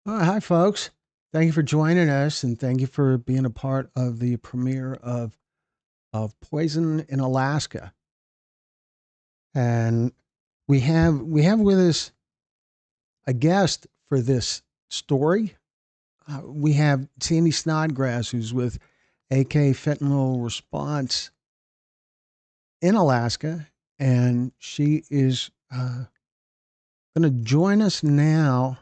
Hi, folks. Thank you for joining us, and thank you for being a part of the premiere of Poison in Alaska. And we have with us a guest for this story. We have Sandy Snodgrass, who's with AK Fentanyl Response in Alaska, and she is going to join us now.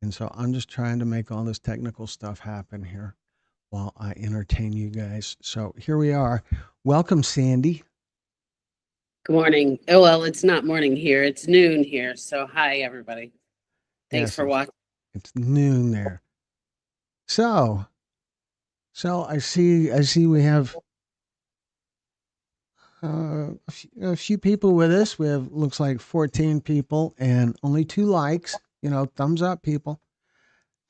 And so I'm just trying to make all this technical stuff happen here while I entertain you guys. So here we are. Welcome, Sandy. Good morning. Oh, well, it's not morning here. It's noon here. So, hi, everybody. Thanks Yes, for it's watching. it's noon there. So so I see we have a few people with us. We have looks like 14 people and only 2 likes. Thumbs up, people.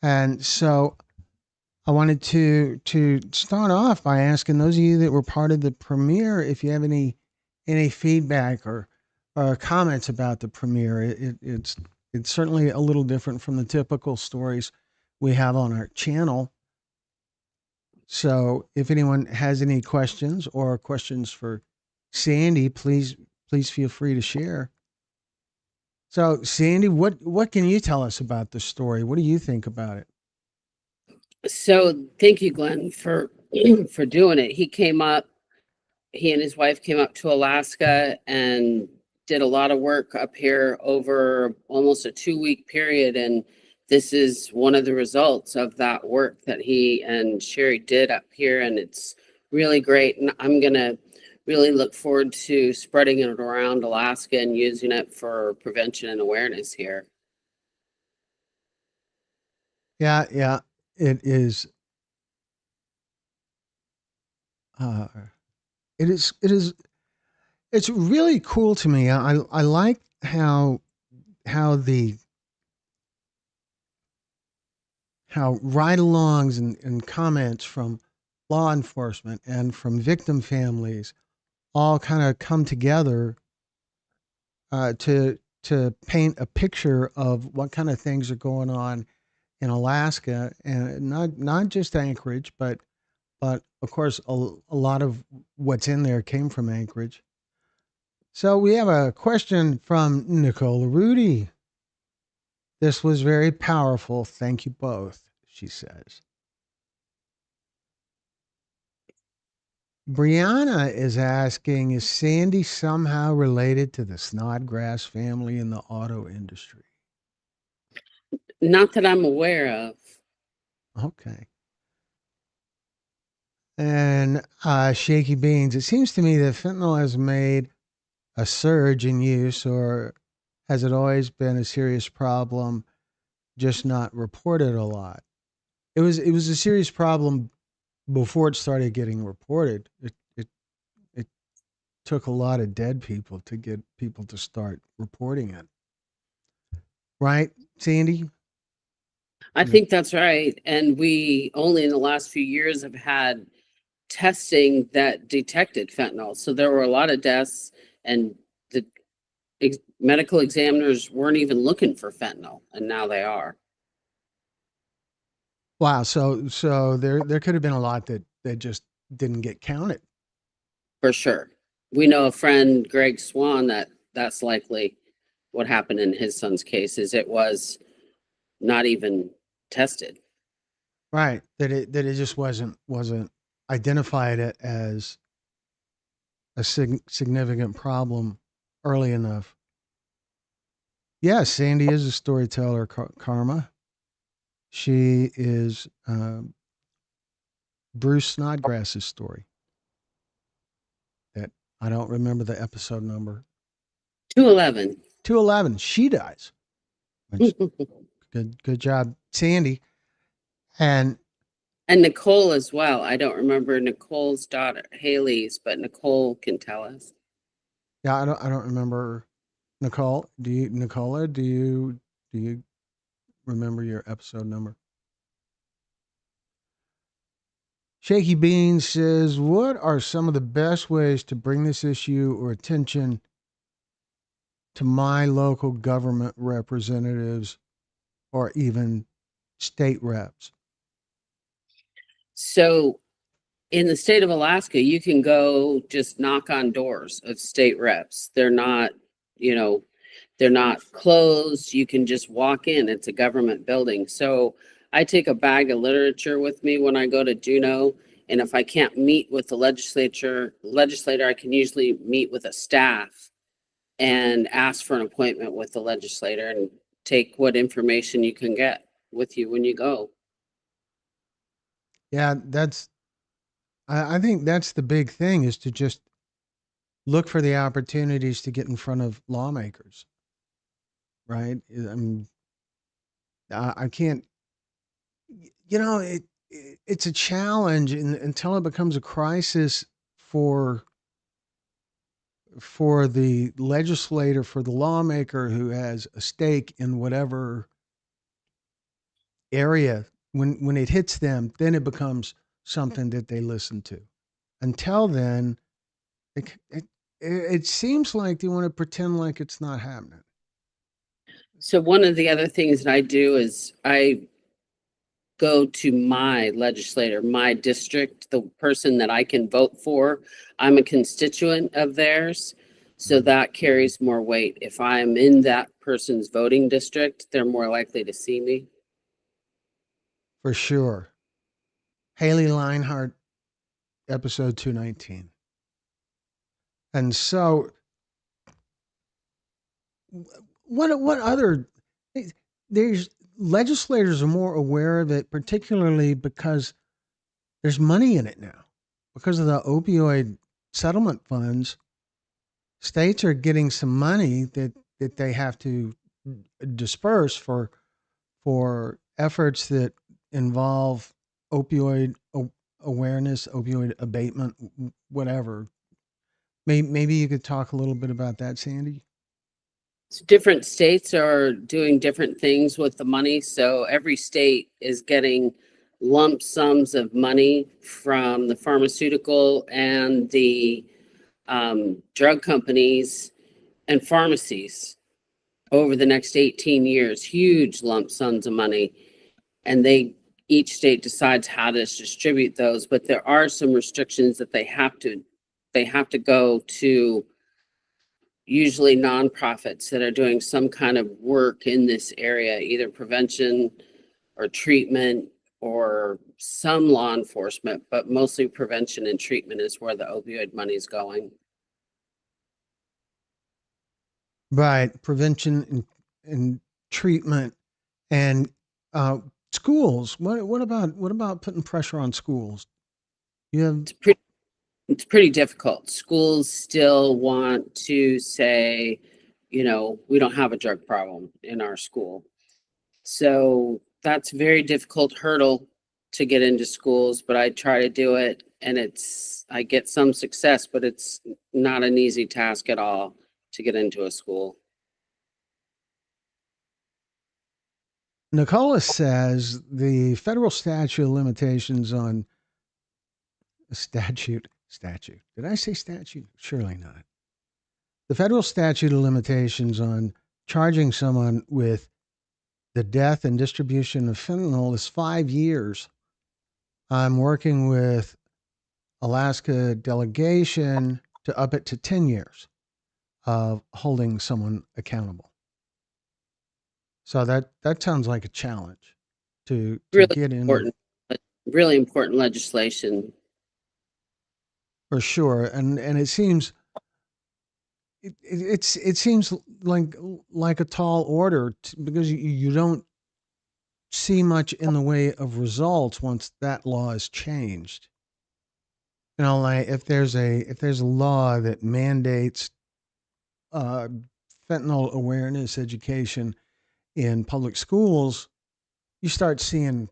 And so I wanted to start off by asking those of you that were part of the premiere if you have any feedback or comments about the premiere. It's certainly a little different from the typical stories we have on our channel. So if anyone has any questions or questions for Sandy, please feel free to share. So Sandy, what can you tell us about the story? What do you think about it? So, thank you, Glenn, for for doing it. He came up. He and his wife came up to Alaska and did a lot of work up here over almost a 2 week period. And this is one of the results of that work that he and Sherry did up here. And it's really great. And I'm going to really look forward to spreading it around Alaska and using it for prevention and awareness here. Yeah, it is. Uh, it is. It's really cool to me. I like how the how ride-alongs and comments from law enforcement and from victim families all kind of come together to paint a picture of what kind of things are going on in Alaska, and not just Anchorage, but of course a lot of what's in there came from Anchorage. So we have a question from Nicola Rudy. This was very powerful. Thank you both, she says. Brianna is asking, is Sandy somehow related to the Snodgrass family in the auto industry? Not that I'm aware of. Okay. And Shaky Beans, it seems to me that fentanyl has made a surge in use, or has it always been a serious problem, just not reported a lot? It was a serious problem before it started getting reported. It took a lot of dead people to get people to start reporting it. Right, Sandy? I No. think that's right. And we only in the last few years have had testing that detected fentanyl. So there were a lot of deaths, and the medical examiners weren't even looking for fentanyl, and now they are. Wow. So there could have been a lot that just didn't get counted. For sure. We know a friend, Greg Swan, that's likely what happened in his son's case. Is it was not even tested. Right. That it just wasn't identified as a significant problem early enough. Yes, Sandy is a storyteller, Karma. She is Bruce Snodgrass's story. That I don't remember the episode number. 211. 211. She dies. Which good job, Sandy. And And Nicole as well. I don't remember Nicole's daughter, Haley's, but Nicole can tell us. yeah, I don't remember Nicole. Do you remember your episode number? Shaky Beans says, "What are some of the best ways to bring this issue or attention to my local government representatives or even state reps? So in the state of Alaska, you can go just knock on doors of state reps. They're not, you know, they're not closed. You can just walk in. It's a government building. So I take a bag of literature with me when I go to Juneau. And if I can't meet with the legislator, I can usually meet with a staff and ask for an appointment with the legislator and take what information you can get with you when you go. Yeah, I think that's the big thing is to just look for the opportunities to get in front of lawmakers, right? I mean, I can't, it's a challenge until it becomes a crisis for for the legislator, for the lawmaker who has a stake in whatever area. When it hits them, then it becomes something that they listen to. Until then, it it, it seems like they want to pretend like it's not happening. So one of the other things that I do is I go to my legislator, my district, the person that I can vote for. I'm a constituent of theirs. So Mhm. that carries more weight. If I'm in that person's voting district, they're more likely to see me. For sure. Haley Leinhart, episode 219. And so, what other, there's legislators are more aware of it, particularly because there's money in it now. Because of the opioid settlement funds, states are getting some money that they have to disperse for efforts that involve opioid awareness, opioid abatement, whatever. Maybe you could talk a little bit about that, Sandy. So different states are doing different things with the money. So every state is getting lump sums of money from the pharmaceutical and the drug companies and pharmacies over the next 18 years, huge lump sums of money. And each state decides how to distribute those, but there are some restrictions that they have to go to usually nonprofits that are doing some kind of work in this area, either prevention or treatment or some law enforcement, but mostly prevention and treatment is where the opioid money is going. Right, prevention and treatment and uh, schools. What about putting pressure on schools? You have It's pretty difficult. Schools still want to say, we don't have a drug problem in our school. So that's a very difficult hurdle to get into schools, but I try to do it and I get some success, but it's not an easy task at all to get into a school. Nicola says the federal statute of limitations on statute. Did I say statute? Surely not. The federal statute of limitations on charging someone with the death and distribution of fentanyl is 5 years. I'm working with Alaska delegation to up it to 10 years of holding someone accountable. So that sounds like a challenge to Really get in important, really important legislation. for sure. And it seems like a tall order because you don't see much in the way of results once that law is changed. Like if there's a law that mandates uh, fentanyl awareness education in public schools, you start seeing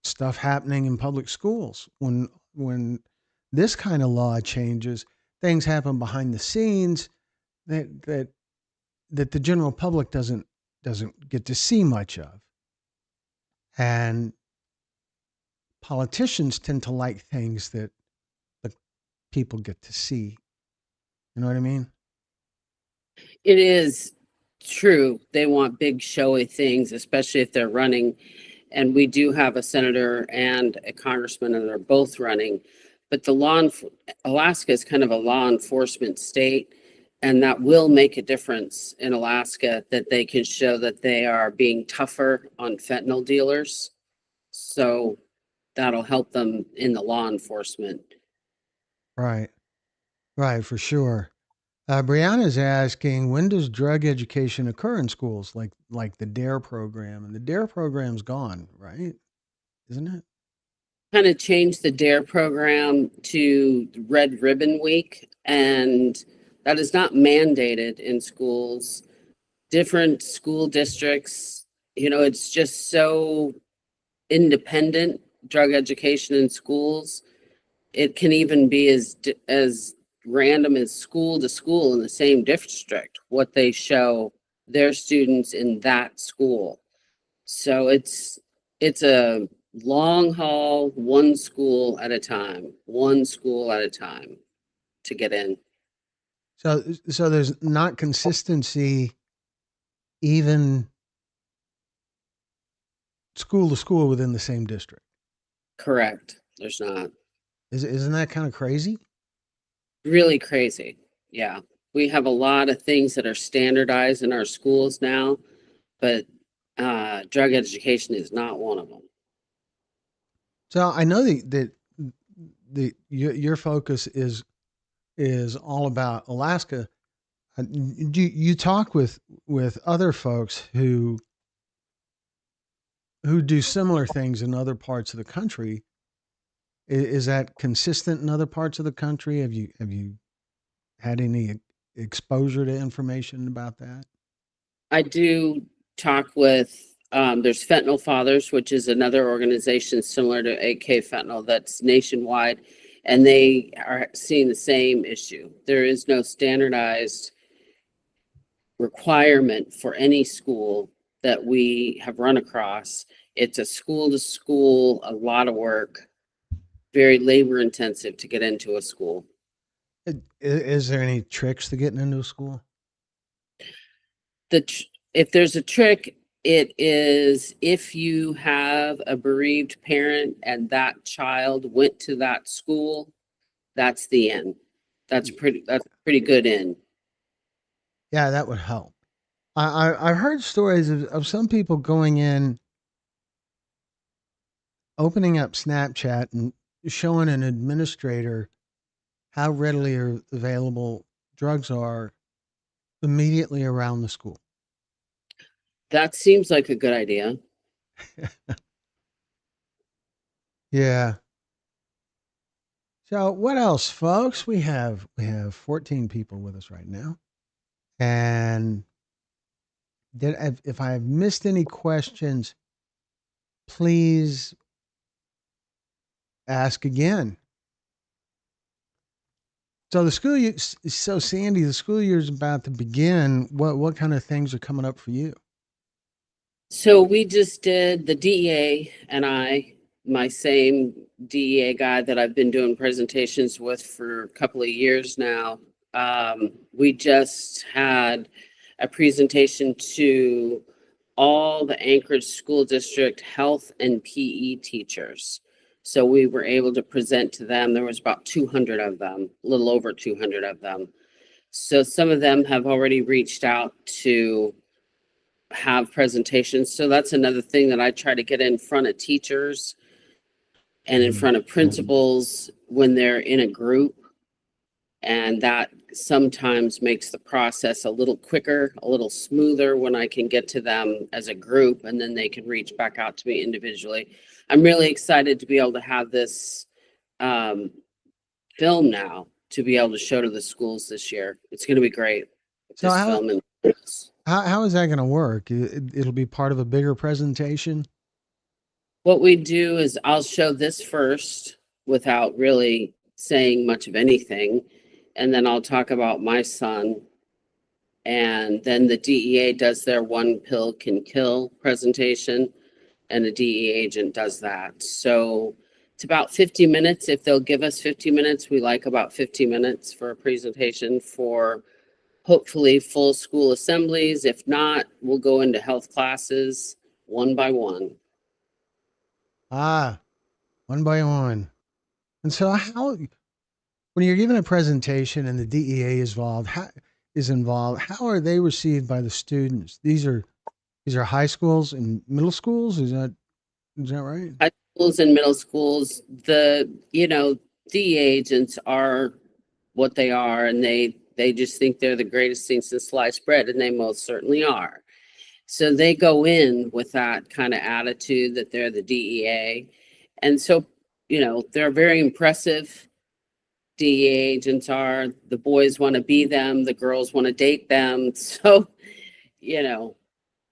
stuff happening in public schools. When this kind of law changes, things happen behind the scenes that that the general public doesn't get to see much of. And politicians tend to like things that the people get to see. You know what I mean? It is true. They want big showy things, especially if they're running. And we do have a senator and a congressman, and they're both running. But Alaska is kind of a law enforcement state, and that will make a difference in Alaska, that they can show that they are being tougher on fentanyl dealers. So that'll help them in the law enforcement. Right. Right, for sure. Brianna's asking, when does drug education occur in schools, like the DARE program? And the DARE program's gone, right? Isn't it? Kind of changed the DARE program to Red Ribbon Week, and that is not mandated in schools. Different school districts, it's just so independent, drug education in schools. It can even be as random as school to school in the same district, what they show their students in that school. So it's a long haul, one school at a time to get in. So there's not consistency even school to school within the same district. Correct. There's not. Isn't that kind of crazy? Really crazy. Yeah. We have a lot of things that are standardized in our schools now, but drug education is not one of them. So I know your focus is all about Alaska. You talk with other folks who do similar things in other parts of the country. Is that consistent in other parts of the country? Have you had any exposure to information about that? I do talk with, there's Fentanyl Fathers, which is another organization similar to AK Fentanyl that's nationwide, and they are seeing the same issue. There is no standardized requirement for any school that we have run across. It's a school to school, a lot of work, very labor intensive to get into a school. Is there any tricks to getting into a school? If there's a trick, it is if you have a bereaved parent and that child went to that school, that's the end. That's pretty good in. Yeah, that would help. I've heard stories of some people going in, opening up Snapchat and showing an administrator how readily available drugs are immediately around the school. That seems like a good idea. Yeah. So what else, folks? We have 14 people with us right now, and if I have missed any questions, please ask again. So so Sandy, the school year is about to begin. What kind of things are coming up for you? So we just did the DEA and my same DEA guy that I've been doing presentations with for a couple of years now. We just had a presentation to all the Anchorage School District health and PE teachers. So we were able to present to them. There was about 200 of them, a little over 200 of them. So some of them have already reached out to have presentations. So that's another thing that I try to get in front of teachers and in front of principals when they're in a group. And that sometimes makes the process a little quicker, a little smoother when I can get to them as a group, and then they can reach back out to me individually. I'm really excited to be able to have this film now to be able to show to the schools this year. It's going to be great. So This how film and how is that going to work? It'll be part of a bigger presentation. what we do is I'll show this first without really saying much of anything. And then I'll talk about my son. And then the DEA does their one pill can kill presentation, and a DEA agent does that. So it's about 50 minutes. If they'll give us 50 minutes, we like about 50 minutes for a presentation for hopefully full school assemblies. If not, we'll go into health classes one by one. Ah, one by one. And so, how when you're giving a presentation and the DEA is involved, how are they received by the students? These are high schools and middle schools. Is that right? High schools and middle schools, DEA agents are what they are, and they just think they're the greatest thing since sliced bread, and they most certainly are. So they go in with that kind of attitude that they're the DEA. And so, they're very impressive. DEA agents are. The boys want to be them, the girls want to date them. So, you know,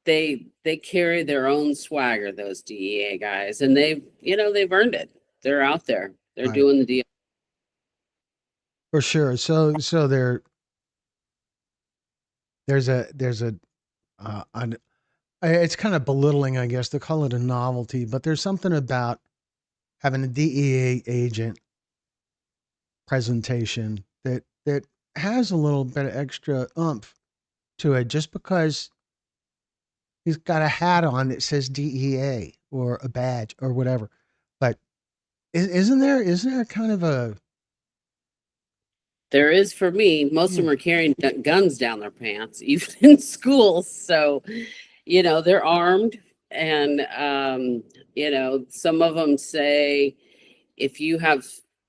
they carry their own swagger, those DEA guys, and they've earned it. They're out there. They're Right. doing the deal. For sure. So there's a an it's kind of belittling, I guess, to call it a novelty, but there's something about having a DEA agent presentation that has a little bit of extra oomph to it, just because he's got a hat on that says DEA or a badge or whatever. But isn't there kind of a There is for me. Most of yeah, them are carrying guns down their pants, even in schools. So, they're armed. And, some of them say, if you have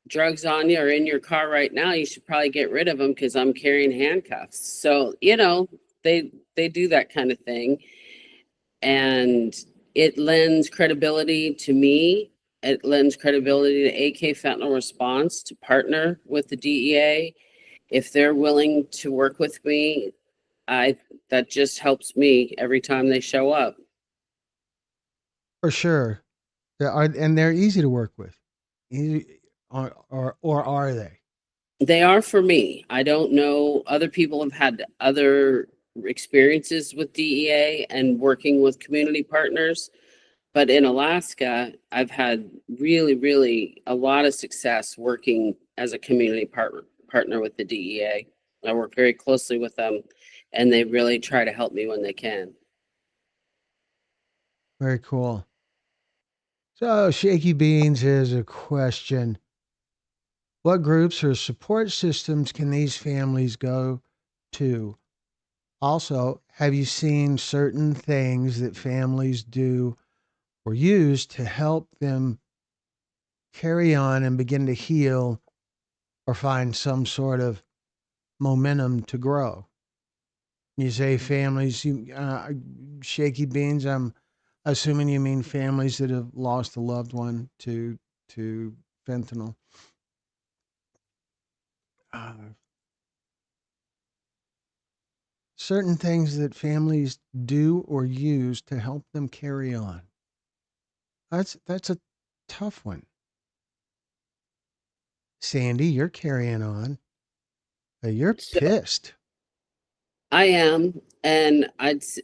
drugs on you or in your car right now, you should probably get rid of them because I'm carrying handcuffs. So, they do that kind of thing. And it lends credibility to me. It lends credibility to AK Fentanyl Response to partner with the DEA. If they're willing to work with me, I that just helps me every time they show up. for sure. And they're easy to work with. Easy, or are they? They are for me. I don't know. Other people have had other experiences with DEA and working with community partners. But in Alaska, I've had really, really a lot of success working as a community partner with the DEA. I work very closely with them, and they really try to help me when they can. Very cool. So, Shaky Beans has a question. What groups or support systems can these families go to? Also, have you seen certain things that families do or use to help them carry on and begin to heal or find some sort of momentum to grow? You say families, Shaky Beans, I'm assuming you mean families that have lost a loved one to fentanyl. Uh, Certain things that families do or use to help them carry on. That's a tough one. Sandy, you're carrying on. You're So pissed. I am, and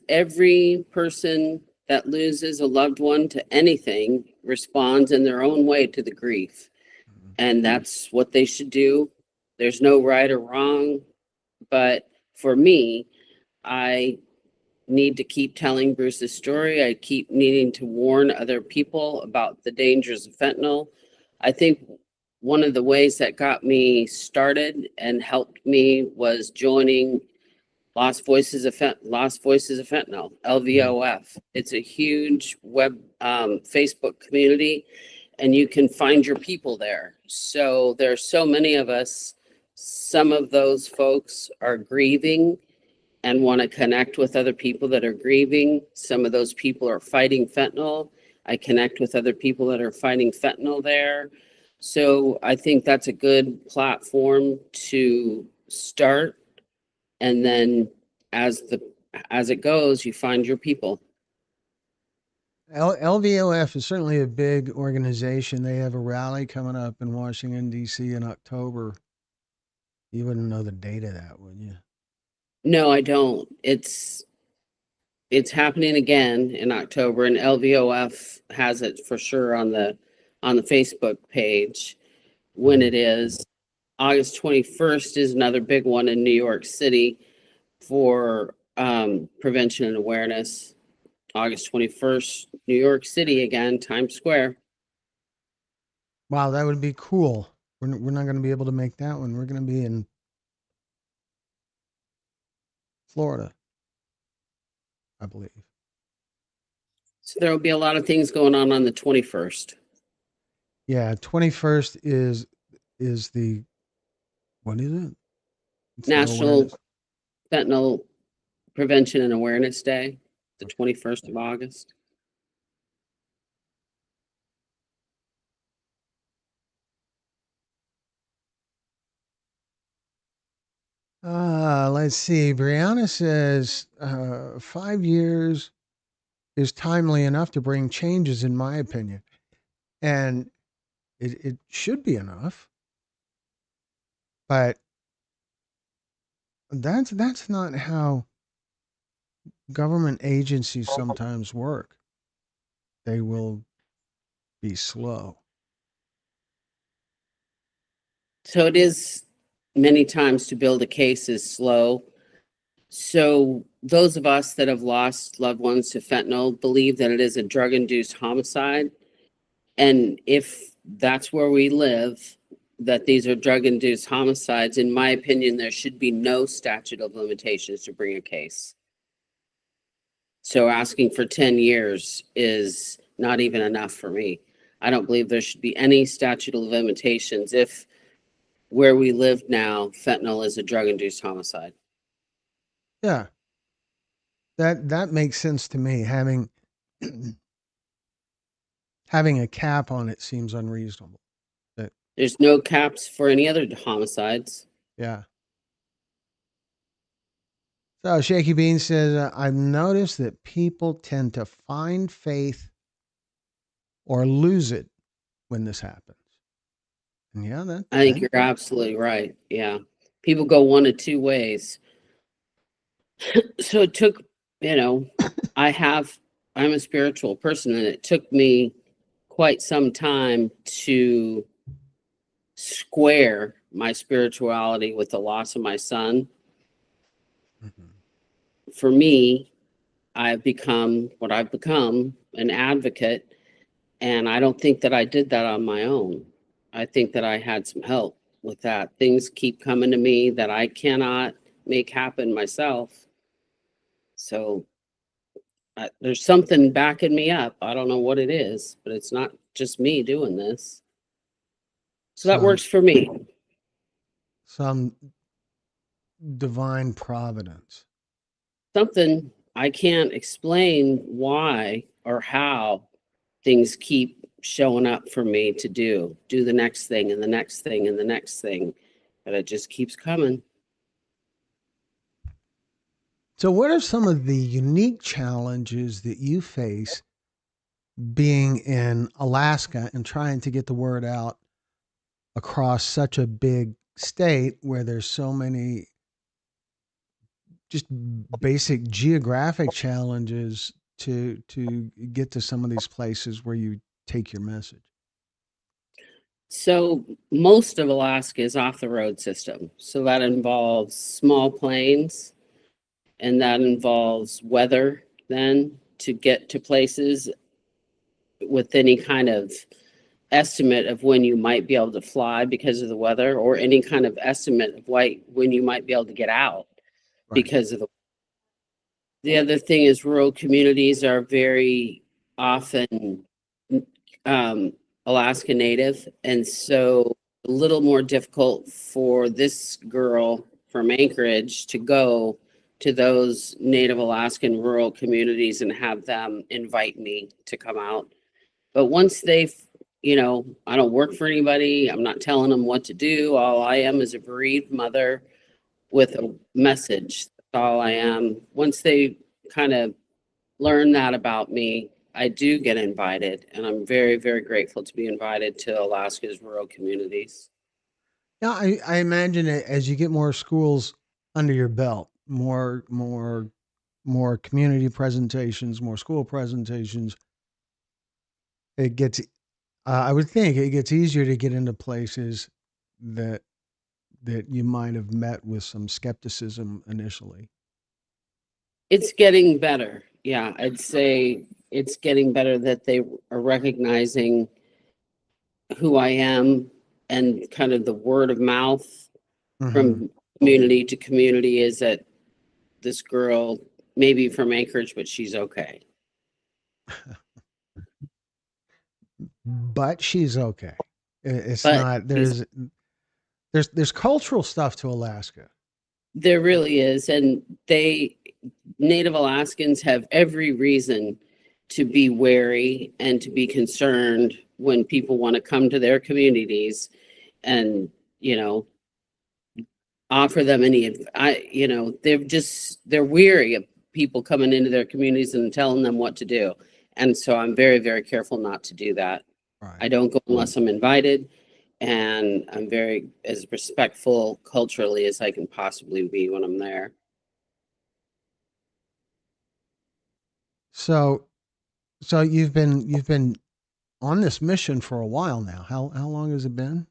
every person that loses a loved one to anything responds in their own way to the grief, Mhm. and that's what they should do. There's no right or wrong, but for me, I need to keep telling Bruce's story. I keep needing to warn other people about the dangers of fentanyl. I think one of the ways that got me started and helped me was joining Lost Voices of Fentanyl, Mhm. LVOF. It's a huge Facebook community, and you can find your people there. So there's so many of us. Some of those folks are grieving and want to connect with other people that are grieving. Some of those people are fighting fentanyl. I connect with other people that are fighting fentanyl there. So I think that's a good platform to start. And then as it goes, you find your people. LVOF is certainly a big organization. They have a rally coming up in Washington, D.C. in October. You wouldn't know the date of that, would you? No, I don't. It's happening again in October, and LVOF has it for sure on the Facebook page when Mhm. it is. August 21st is another big one in New York City. for prevention and awareness. August 21st, New York City again, Times Square. Wow, that would be cool. We're not going to be able to make that one. We're going to be in Florida, I believe. So there will be a lot of things going on the 21st. Yeah, 21st is the what is it? It's the National awareness. Fentanyl Prevention and Awareness Day, the 21st of August. Let's see. Brianna says 5 years is timely enough to bring changes, in my opinion, and it should be enough. But that's not how government agencies sometimes work. They will be slow. So it is many times to build a case is slow. So those of us that have lost loved ones to fentanyl believe that it is a drug-induced homicide. And if that's where we live, that these are drug-induced homicides, in my opinion, there should be no statute of limitations to bring a case. So asking for 10 years is not even enough for me. I don't believe there should be any statute of limitations if where we live now, fentanyl is a drug-induced homicide. Yeah, that makes sense to me. Having a cap on it seems unreasonable. But There's no caps for any other homicides. yeah. So Shaky Bean says, I've noticed that people tend to find faith or lose it when this happens. And yeah, I think you're absolutely right. Yeah. People go one of two ways. So it took, you know, I have, I'm a spiritual person, and it took me quite some time to square my spirituality with the loss of my son. Mhm. For me, I've become what I've become, an advocate. And I don't think that I did that on my own. I think that I had some help with that. Things keep coming to me that I cannot make happen myself. So there's something backing me up. I don't know what it is, but it's not just me doing this. So that some works for me. some divine providence. Something I can't explain why or how things keep showing up for me to do the next thing and the next thing and the next thing. But it just keeps coming. So what are some of the unique challenges that you face being in Alaska and trying to get the word out across such a big state where there's so many just basic geographic challenges to get to some of these places where you take your message? So most of Alaska is off the road system. So that involves small planes, and that involves weather then to get to places with any kind of estimate of when you might be able to fly because of the weather, or any kind of estimate of when you might be able to get out Right. because of the other thing is rural communities are very often um, Alaska Native, and so a little more difficult for this girl from Anchorage to go to those Native Alaskan rural communities and have them invite me to come out. But once they've, I don't work for anybody. I'm not telling them what to do. All I am is a bereaved mother with a message. That's all I am. Once they kind of learn that about me, I do get invited, and I'm very, very grateful to be invited to Alaska's rural communities. Yeah, I imagine that as you get more schools under your belt, more community presentations, more school presentations, it gets. I would think it gets easier to get into places that that you might have met with some skepticism initially. It's getting better. Yeah, I'd say it's getting better that they are recognizing who I am, and kind of the word of mouth Hmm. from community to community is that this girl, maybe from Anchorage, but she's okay. But she's okay. It's But not. she's, There's cultural stuff to Alaska. there really is. And Native Alaskans have every reason to be wary and to be concerned when people want to come to their communities and, you know, offer them any, they're weary of people coming into their communities and telling them what to do. And so I'm very, very careful not to do that. Right. I don't go unless I'm invited, and I'm very as respectful culturally as I can possibly be when I'm there. So you've been on this mission for a while now. How long has it been?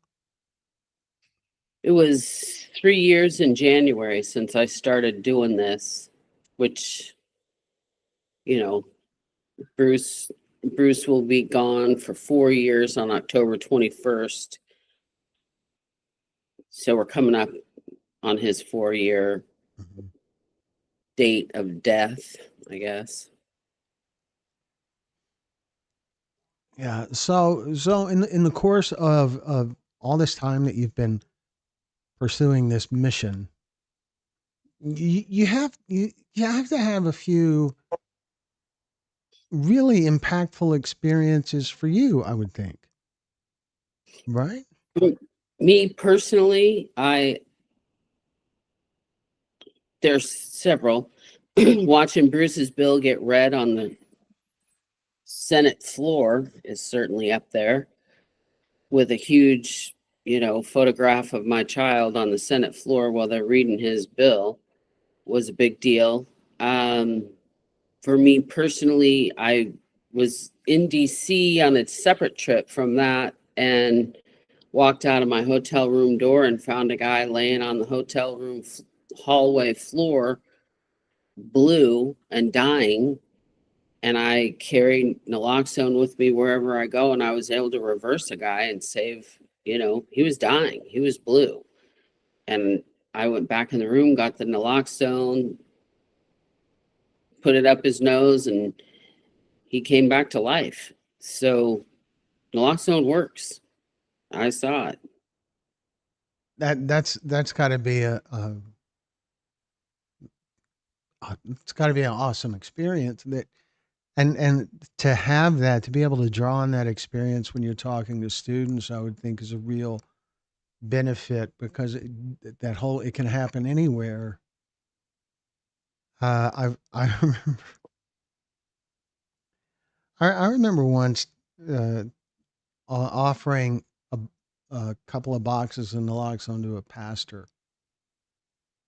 It was 3 years in January since I started doing this, which, you know, Bruce Bruce will be gone for 4 years on October 21st. So we're coming up on his 4 year Mhm. date of death, I guess. Yeah. So in the course of all this time that you've been pursuing this mission, you have to have a few really impactful experiences for you, I would think. Right? Me personally, I there's several. Watching Bruce's bill get read on the Senate floor is certainly up there, with a huge, photograph of my child on the Senate floor while they're reading his bill was a big deal. Um, for me personally, I was in DC on a separate trip from that and walked out of my hotel room door and found a guy laying on the hotel room hallway floor, blue and dying. And I carry naloxone with me wherever I go, and I was able to reverse a guy and save. He was dying. He was blue, and I went back in the room, got the naloxone, put it up his nose, and he came back to life. So naloxone works. I saw it. That's got to be it's got to be an awesome experience that and to have that, to be able to draw on that experience when you're talking to students, I would think is a real benefit because that whole it can happen anywhere. I remember I remember once offering a couple of boxes of naloxone to a pastor,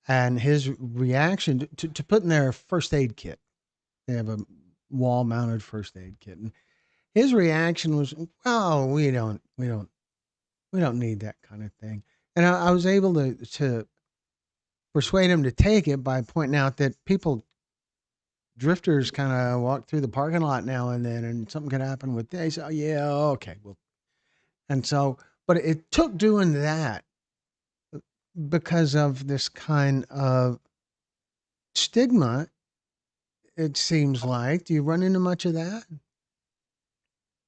and his reaction to put in their first aid kit. They have a wall mounted first aid kit, and his reaction was, "Oh, we don't need that kind of thing." And I was able to persuade him to take it by pointing out that people drifters kind of walk through the parking lot now and then, and something could happen with this. Oh, yeah, okay, well, and so, but it took doing that because of this kind of stigma. It seems like. Do you run into much of that?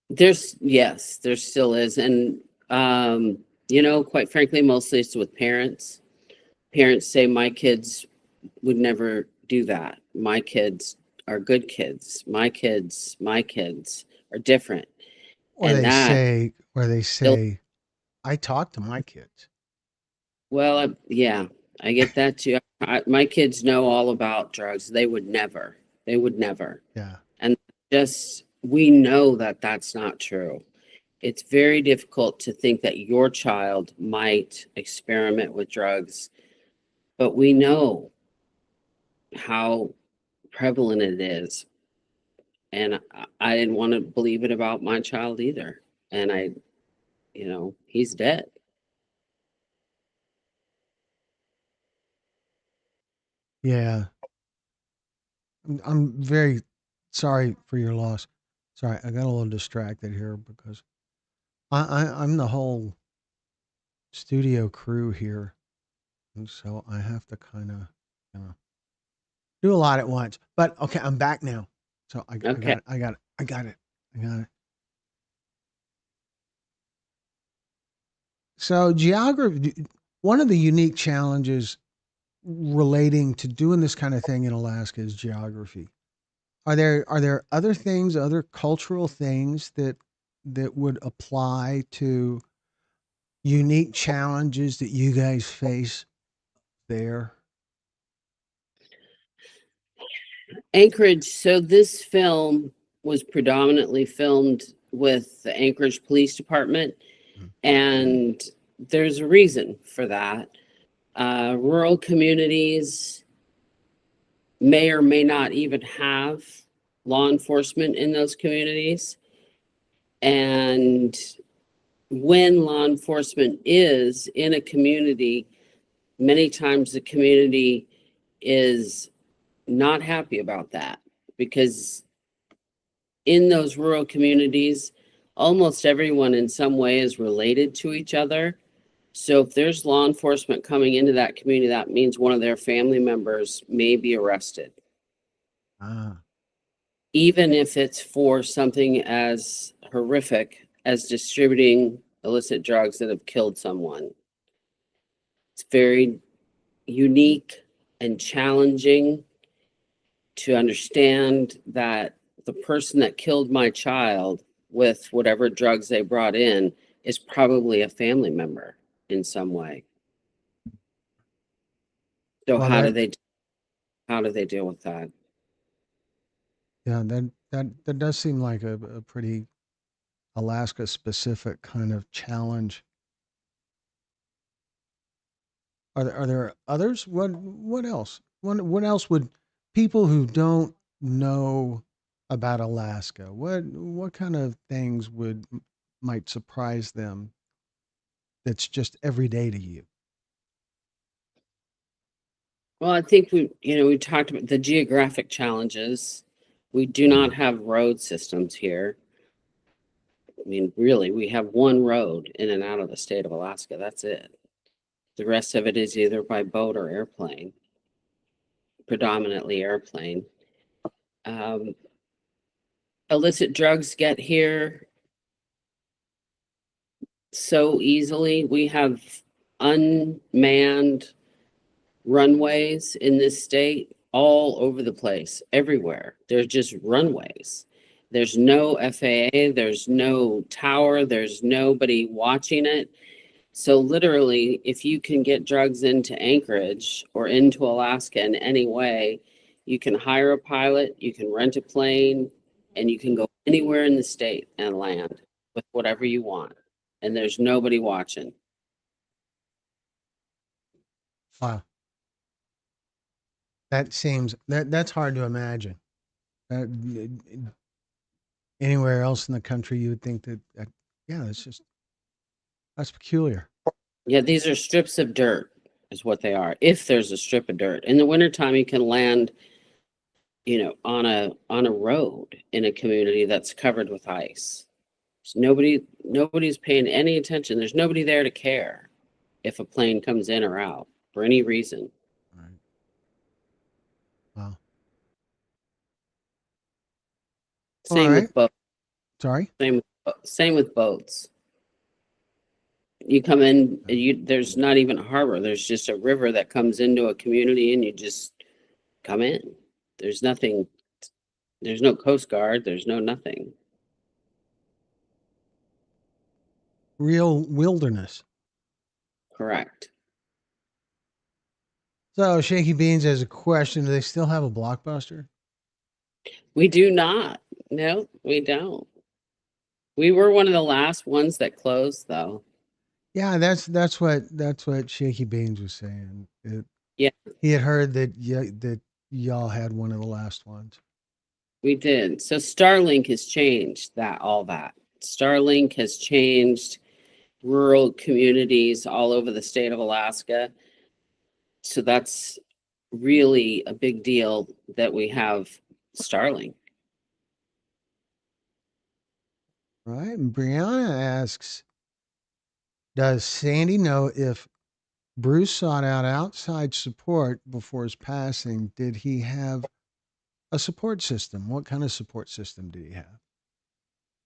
Yes, there still is. And, quite frankly, mostly it's with parents. Parents say, my kids would never do that. My kids are good kids. My kids are different. And that, Or they they'll, say, I talk to my kids. well, yeah, I get that too. My kids know all about drugs. They would never. Yeah. And we know that that's not true. It's very difficult to think that your child might experiment with drugs, but we know how prevalent it is. And I didn't want to believe it about my child either. And he's dead. Yeah. I'm very sorry for your loss. Sorry, I got a little distracted here because I'm the whole studio crew here, and so I have to kind of you know do a lot at once. But okay, I'm back now. So I Okay. got it. I got it. I got it. I got it. So geography, one of the unique challenges relating to doing this kind of thing in Alaska is geography. Are there other things, other cultural things that would apply to unique challenges that you guys face there? Anchorage. So this film was predominantly filmed with the Anchorage Police Department, Mm. and there's a reason for that. Rural communities may or may not even have law enforcement in those communities. And when law enforcement is in a community, many times the community is not happy about that because in those rural communities, almost everyone in some way is related to each other. So if there's law enforcement coming into that community, that means one of their family members may be arrested, Ah, even if it's for something as horrific as distributing illicit drugs that have killed someone. It's very unique and challenging to understand that the person that killed my child with whatever drugs they brought in is probably a family member in some way. So well, that how do they deal with that? yeah, that does seem like a pretty Alaska specific kind of challenge. Are there others? What else? What else would people who don't know about Alaska? What kind of things might surprise them that's just every day to you? Well, I think we talked about the geographic challenges. We do not have road systems here. I mean, really, we have one road in and out of the state of Alaska. That's it. The rest of it is either by boat or airplane, predominantly airplane. Um, Illicit drugs get here so easily. We have unmanned runways in this state all over the place, everywhere. There's just runways. There's no FAA, there's no tower, there's nobody watching it. So literally, if you can get drugs into Anchorage or into Alaska in any way, you can hire a pilot, you can rent a plane, and you can go anywhere in the state and land with whatever you want. And there's nobody watching. Wow, that's hard to imagine. Uh, Anywhere else in the country, you would think that yeah, that's peculiar. Yeah, these are strips of dirt, is what they are. If there's a strip of dirt. In the wintertime, you can land, on a road in a community that's covered with ice. So nobody's paying any attention. There's nobody there to care if a plane comes in or out for any reason. Right. Wow. All Same right. with boat. Sorry. Same with boats. You come in, there's not even a harbor. There's just a river that comes into a community, and you just come in. There's nothing. There's no Coast Guard. There's no nothing. Real wilderness. Correct. So Shaky Beans has a question. Do they still have a Blockbuster? We do not. No, we don't. We were one of the last ones that closed, though. Yeah, that's what Shaky Beans was saying. Yeah, He had heard that y'all had one of the last ones. we did. So Starlink has changed all that. Starlink has changed rural communities all over the state of Alaska. So that's really a big deal that we have Starling. Right. And Brianna asks, does Sandy know if Bruce sought out outside support before his passing? Did he have a support system? What kind of support system did he have?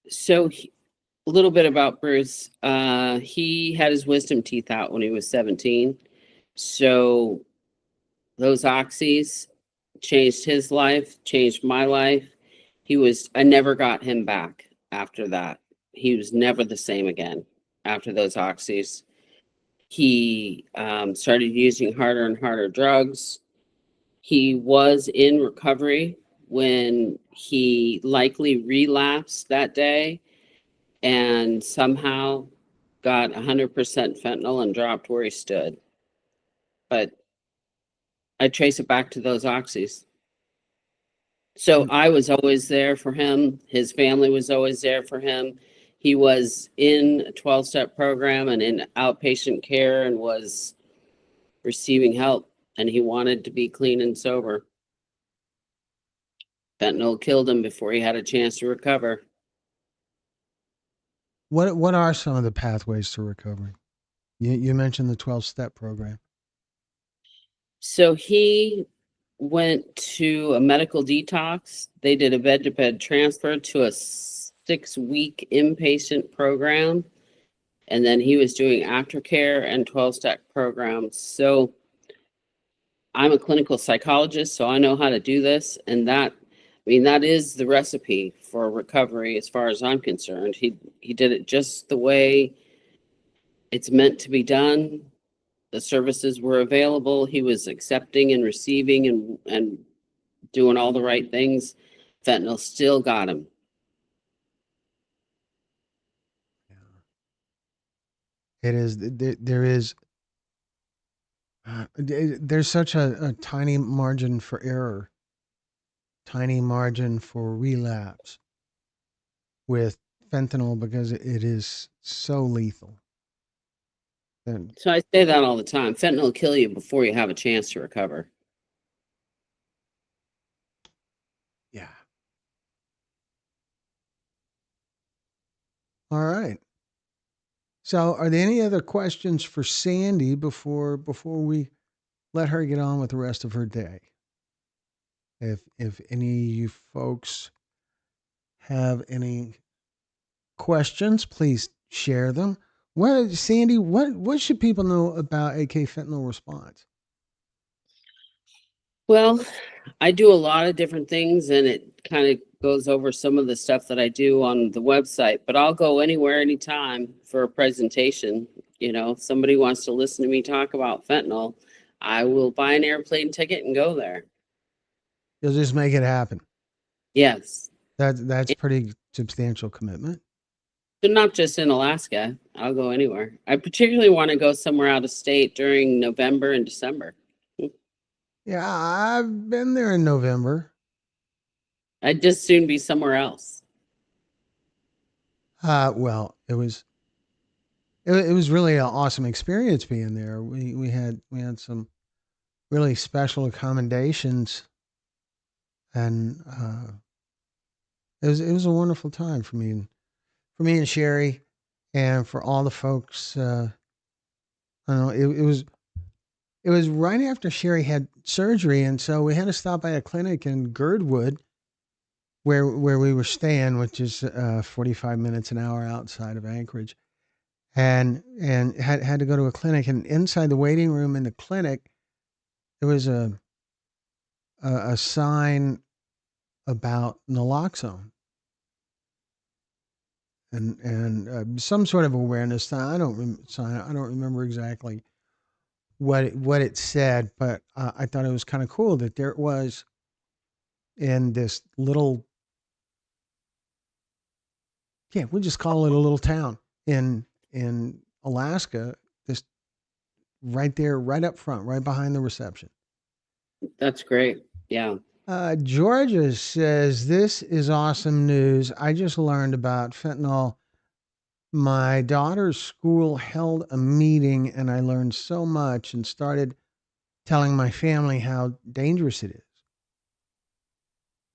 So a little bit about Bruce. He had his wisdom teeth out when he was 17. So those oxys changed his life, changed my life. I never got him back after that. He was never the same again after those oxys. He started using harder and harder drugs. He was in recovery when he likely relapsed that day and somehow got 100% fentanyl and dropped where he stood. But I trace it back to those oxys. So Mm. I was always there for him. His family was always there for him. He was in a 12-step program and in outpatient care and was receiving help, and he wanted to be clean and sober. Fentanyl killed him before he had a chance to recover. What are some of the pathways to recovery? You mentioned the 12-step program. So he went to a medical detox. They did a bed to bed transfer to a 6-week inpatient program. And then he was doing aftercare and 12-step programs. So I'm a clinical psychologist, so I know how to do this. And that is the recipe for recovery as far as I'm concerned. He did it just the way it's meant to be done. The services were available. He was accepting and receiving and doing all the right things. Fentanyl still got him. It is there is there's such a tiny margin for error, tiny margin for relapse with fentanyl because it is so lethal. And So I say that all the time. Fentanyl will kill you before you have a chance to recover. yeah. All right. So, are there any other questions for Sandy before we let her get on with the rest of her day? If any of you folks have any questions, please share them. What Sandy, what should people know about AK fentanyl response? Well, I do a lot of different things and it kind of goes over some of the stuff that I do on the website, but I'll go anywhere, anytime for a presentation. If somebody wants to listen to me talk about fentanyl, I will buy an airplane ticket and go there. You'll just make it happen. Yes. That's pretty substantial commitment. But not just in Alaska. I'll go anywhere. I particularly want to go somewhere out of state during November and December. Yeah, I've been there in November. I'd just soon be somewhere else. Well, it was really an awesome experience being there. We had some really special accommodations, and it was a wonderful time for me and Sherry, and for all the folks. I don't know. It was right after Sherry had surgery, and so we had to stop by a clinic in Girdwood, where we were staying, which is 45 minutes an hour outside of Anchorage, and had to go to a clinic. And inside the waiting room in the clinic, there was a sign about naloxone and some sort of awareness sign. I don't remember exactly what it said, but I thought it was kind of cool that there it was in this little, yeah, we'll just call it a little town in Alaska, just right there, right up front, right behind the reception. That's great. Yeah. Georgia says, this is awesome news. I just learned about fentanyl. My daughter's school held a meeting and I learned so much and started telling my family how dangerous it is.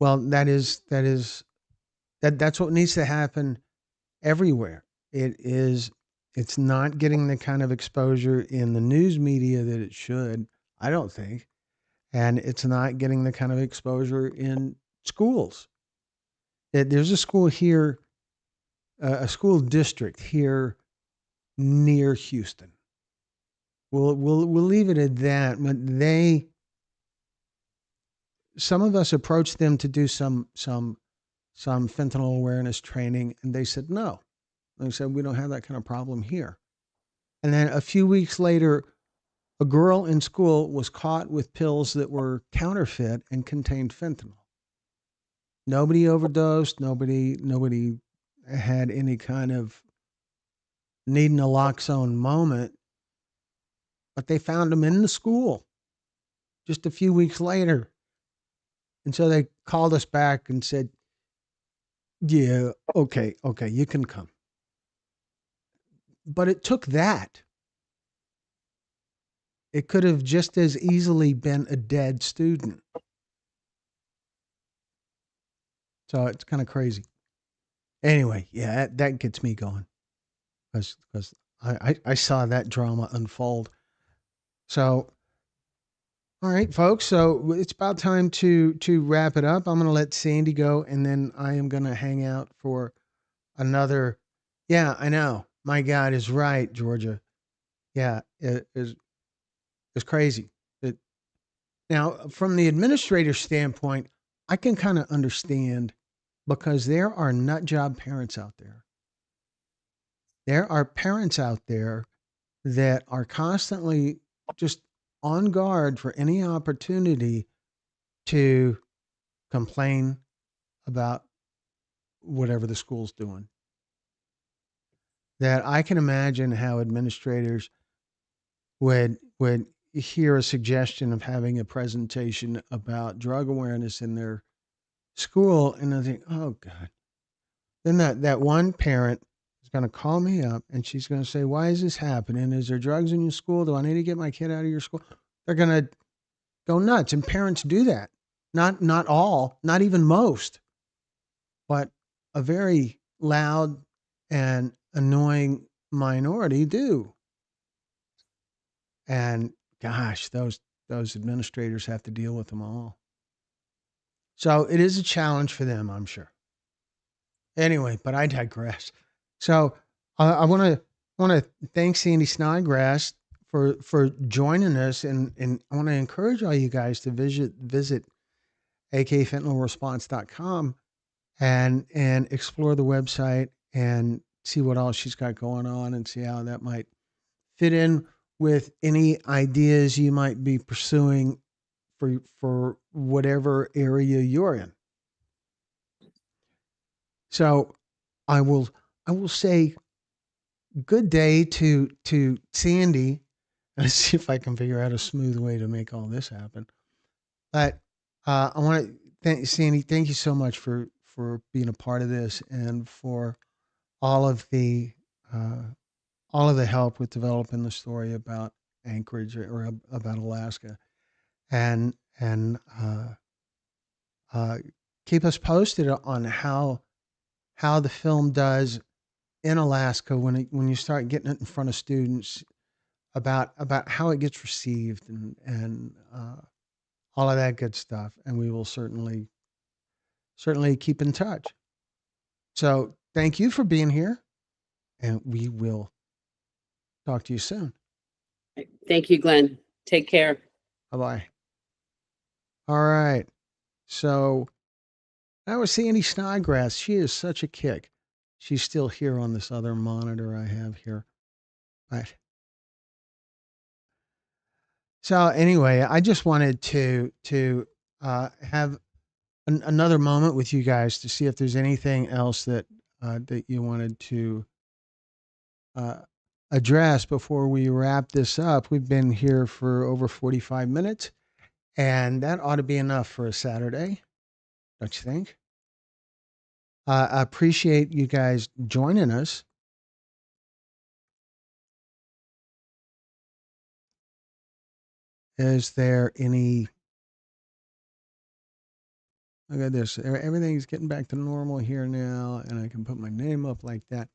Well, that's what needs to happen everywhere. It's not getting the kind of exposure in the news media that it should, I don't think. And it's not getting the kind of exposure in schools. There's a school here, a school district here near Houston. We'll leave it at that. But some of us approached them to do some fentanyl awareness training, and they said no. They said we don't have that kind of problem here. And then a few weeks later, a girl in school was caught with pills that were counterfeit and contained fentanyl. Nobody overdosed. Nobody had any kind of need naloxone moment, but they found them in the school just a few weeks later. And so they called us back and said, yeah, okay, you can come. But it took that. It could have just as easily been a dead student. So it's kind of crazy. Anyway, yeah, that gets me going because I saw that drama unfold. So, all right, folks. So it's about time to wrap it up. I'm going to let Sandy go, and then I am going to hang out for another. Yeah, I know. My God is right, Georgia. Yeah, it is. It's crazy. It, now, from the administrator standpoint, I can kind of understand because there are nut job parents out there. There are parents out there that are constantly just on guard for any opportunity to complain about whatever the school's doing. That I can imagine how administrators would hear a suggestion of having a presentation about drug awareness in their school and I think, oh God. Then that one parent is going to call me up and she's going to say, why is this happening? Is there drugs in your school? Do I need to get my kid out of your school? They're going to go nuts. And parents do that. Not all, not even most, but a very loud and annoying minority do. And gosh, those administrators have to deal with them all. So it is a challenge for them, I'm sure. Anyway, but I digress. So I want to thank Sandy Snodgrass for joining us, and I want to encourage all you guys to visit akfentanylresponse.com and explore the website and see what else she's got going on and see how that might fit in with any ideas you might be pursuing for whatever area you're in. So I will say good day to Sandy. Let's see if I can figure out a smooth way to make all this happen. But I want to thank Sandy. Thank you so much for being a part of this and for all of the uh, all of the help with developing the story about Anchorage or about Alaska, and uh, keep us posted on how the film does in Alaska when you start getting it in front of students about how it gets received and all of that good stuff. And we will certainly keep in touch. So thank you for being here, and we will talk to you soon. Thank you, Glenn. Take care. Bye bye. All right. So that was Sandy Snodgrass. She is such a kick. She's still here on this other monitor I have here. Right. So anyway, I just wanted to have another moment with you guys to see if there's anything else that you wanted to uh, address before we wrap this up. We've been here for over 45 minutes, and that ought to be enough for a Saturday, don't you think? I appreciate you guys joining us. Is there any? Look at this. Everything's getting back to normal here now, and I can put my name up like that.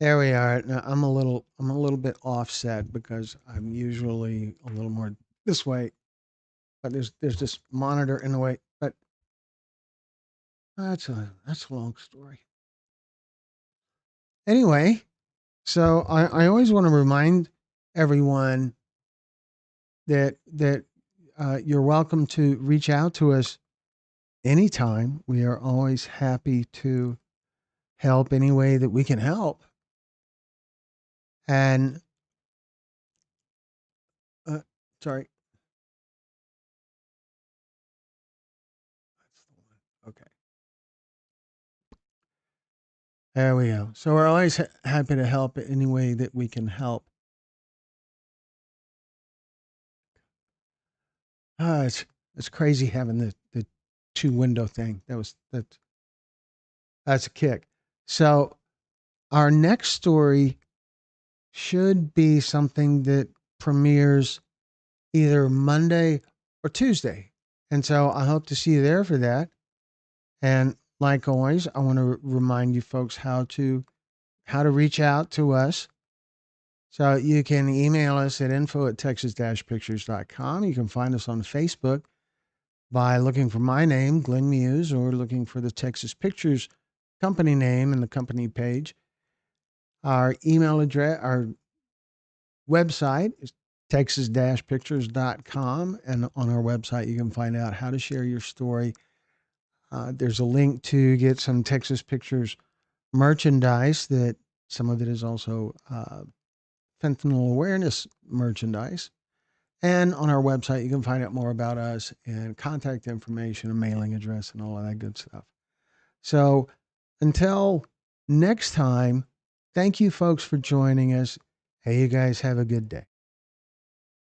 There we are. Now I'm a little bit offset because I'm usually a little more this way, but there's this monitor in the way. But that's a long story. Anyway, so I always want to remind everyone that you're welcome to reach out to us anytime. We are always happy to help any way that we can help. And uh, sorry, that's the one. Okay, there we go. So we're always happy to help any way that we can help. Ah, it's crazy having the two window thing. That's a kick. So our next story should be something that premieres either Monday or Tuesday. And so I hope to see you there for that. And like always, I want to remind you folks how to reach out to us. So you can email us at info@texas-pictures.com. You can find us on Facebook by looking for my name, Glenn Muse, or looking for the Texas Pictures company name and the company page. Our email address, our website is texas-pictures.com. And on our website, you can find out how to share your story. There's a link to get some Texas Pictures merchandise that some of it is also fentanyl awareness merchandise. And on our website, you can find out more about us and contact information, a mailing address, and all of that good stuff. So until next time, thank you folks for joining us. Hey, you guys have a good day.